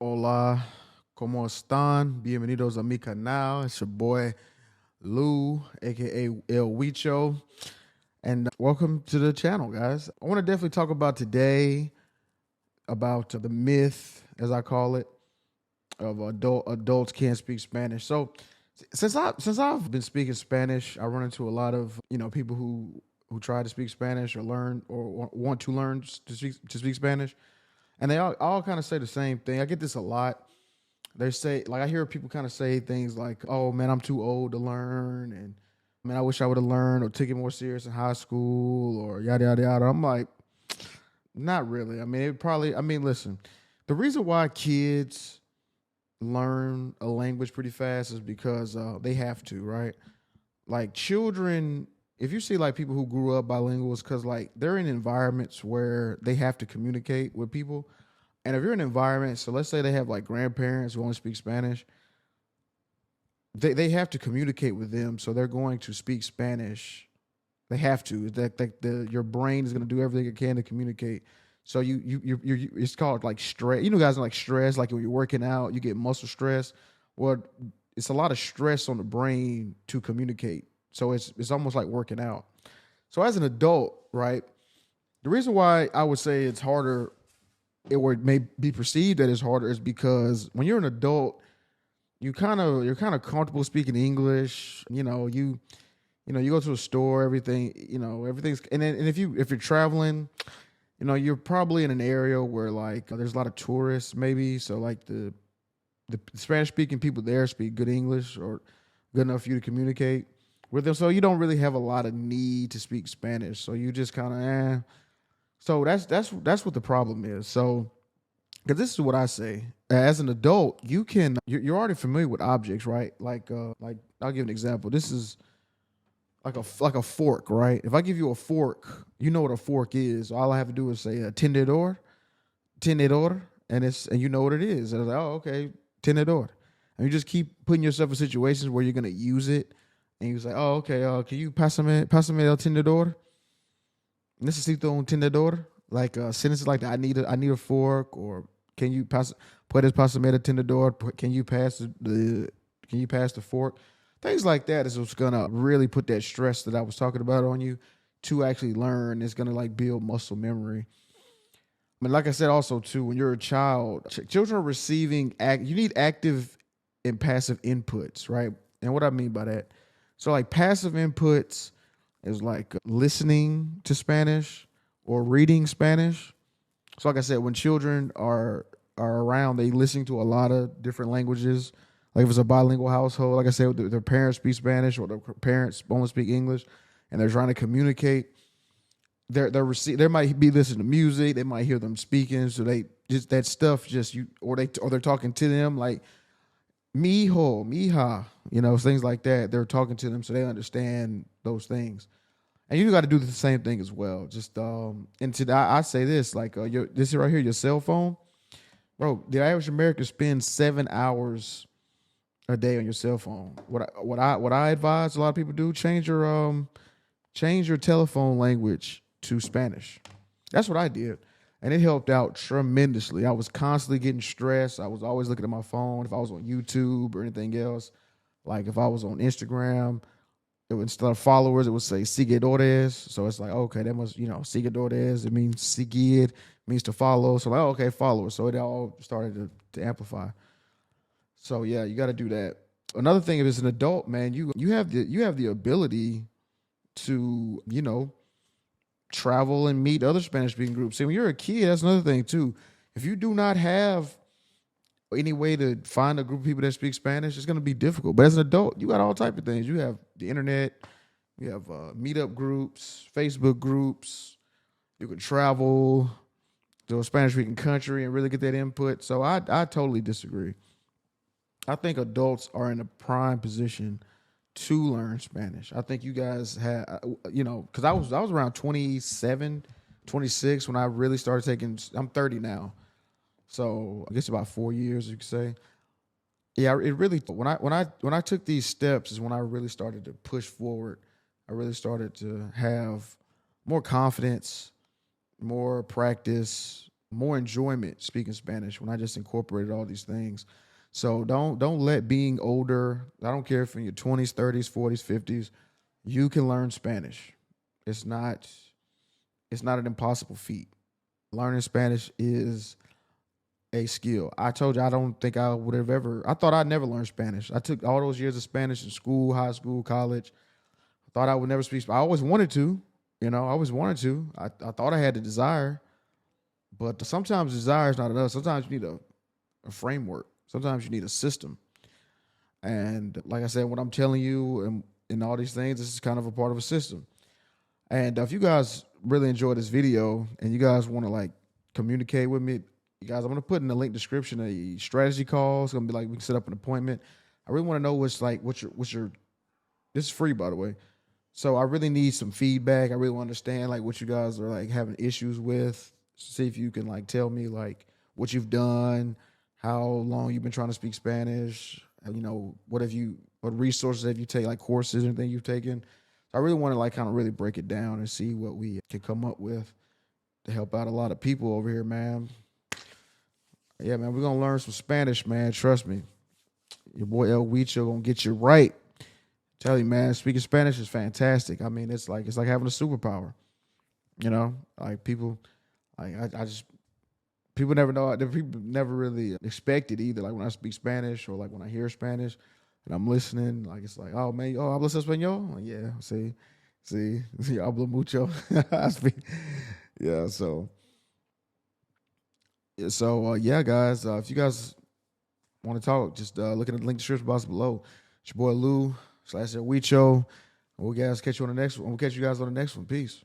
Hola, ¿cómo están? Bienvenidos a mi canal. It's your boy Lou, aka El Huicho, and welcome to the channel, guys. I want to definitely talk about today about the myth, as I call it, of adults can't speak Spanish. So, since I've been speaking Spanish, I run into a lot of people who try to speak Spanish or learn or want to learn to speak Spanish, and they all kind of say the same thing. I get this a lot. They say, like, I hear people kind of say things like, "Oh man, I'm too old to learn," and "Man, I wish I would have learned or took it more serious in high school," or yada yada yada. I'm like, not really. I mean, it probably. I mean, listen, the reason why kids learn a language pretty fast is because they have to, right? Like children, if you see like people who grew up bilinguals, because like they're in environments where they have to communicate with people. And if you're in an environment, so let's say they have like grandparents who only speak Spanish, they have to communicate with them, so they're going to speak Spanish. They have to. Your brain is going to do everything it can to communicate. So it's called like stress. You know, guys are like stress. Like when you're working out, you get muscle stress. Well, it's a lot of stress on the brain to communicate. So it's almost like working out. So as an adult, right? The reason why I would say it's harder, or it may be perceived that it's harder, is because when you're an adult, you're kind of comfortable speaking English. You go to a store, everything's, and if you're traveling, you're probably in an area where like there's a lot of tourists maybe, so like the Spanish speaking people there speak good English or good enough for you to communicate with them. So you don't really have a lot of need to speak Spanish. So you just kind of So that's what the problem is. So because this is what I say, as an adult, you're already familiar with objects, right? Like I'll give an example. This is like a fork, right? If I give you a fork, you know what a fork is. All I have to do is say tenedor, and you know what it is. And I was like, oh, okay, tenedor. And you just keep putting yourself in situations where you're gonna use it, and you say, oh, okay, can you pásame el tenedor? Necesito un tenedor. Like sentences like that. I need a fork, or can you puedes pasarme el tenedor? Can you pass the fork? Things like that is what's gonna really put that stress that I was talking about on you to actually learn. It's gonna like build muscle memory. I mean, like I said, also too, when you're a child, children are receiving you need active and passive inputs, right? And what I mean by that, so like passive inputs is like listening to Spanish or reading Spanish. So like I said, when children are around, they listen to a lot of different languages. Like if it's a bilingual household, like I said, their parents speak Spanish or their parents only speak English, and they're trying to communicate. They might be listening to music, they might hear them speaking, so they just that stuff just you or they're talking to them like mijo, mija, things like that. They're talking to them so they understand those things. And you got to do the same thing as well. Just and today I say this like this right here, your cell phone, bro. The average American spends 7 hours a day on your cell phone. What I advise a lot of people do, change your telephone language to Spanish. That's what I did. And it helped out tremendously. I was constantly getting stressed. I was always looking at my phone if I was on YouTube or anything else. Like if I was on Instagram, it would, instead of followers, it would say seguidores. So it's like, okay, that must, seguidores, it means seguir, means to follow. So like, oh, okay, followers. So it all started to amplify. So yeah, you got to do that. Another thing, if it's an adult, man, you have the ability to travel and meet other Spanish speaking groups. See, when you're a kid, that's another thing too. If you do not have any way to find a group of people that speak Spanish, it's going to be difficult. But as an adult, you got all type of things. You have the internet, you have meetup groups, Facebook groups. You can travel to a Spanish speaking country and really get that input. So I totally disagree. I think adults are in a prime position to learn Spanish. I think you guys have, because I was around 27, 26 when I really started taking. I'm 30 now, so I guess about 4 years you could say. Yeah, it really when I took these steps is when I really started to push forward. I really started to have more confidence, more practice, more enjoyment speaking Spanish when I just incorporated all these things. So don't let being older, I don't care if in your 20s, 30s, 40s, 50s, you can learn Spanish. It's not it's not an impossible feat. Learning Spanish is a skill. I told you I don't think I would have ever. I thought I'd never learn Spanish. I took all those years of Spanish in school, high school, college. I thought I would never speak. I always wanted to. I always wanted to. I thought I had the desire, but sometimes desire is not enough. Sometimes you need a framework. Sometimes you need a system. And like I said, what I'm telling you and all these things, this is kind of a part of a system. And if you guys really enjoy this video and you guys want to like communicate with me, you guys, I'm gonna put in the link description a strategy call. It's gonna be like we can set up an appointment. I really want to know what's your. This is free, by the way. So I really need some feedback. I really want to understand like what you guys are like having issues with. See if you can like tell me like what you've done, how long you've been trying to speak Spanish. What resources have you taken, like courses, anything you've taken. So I really want to like kind of really break it down and see what we can come up with to help out a lot of people over here, man. Yeah, man, we're going to learn some Spanish, man. Trust me. Your boy El Huicho going to get you right. Tell you, man, speaking Spanish is fantastic. I mean, it's like having a superpower. Like people, like I just, people never know. People never really expect it either. Like when I speak Spanish or like when I hear Spanish and I'm listening, like it's like, oh, man, hablas español? Like, yeah, sí, hablo mucho. I speak, yeah, so. Yeah, guys, if you guys want to talk, just look at the link description box below. It's your boy Lou / El Huicho. We'll catch you on the next one. We'll catch you guys on the next one. Peace.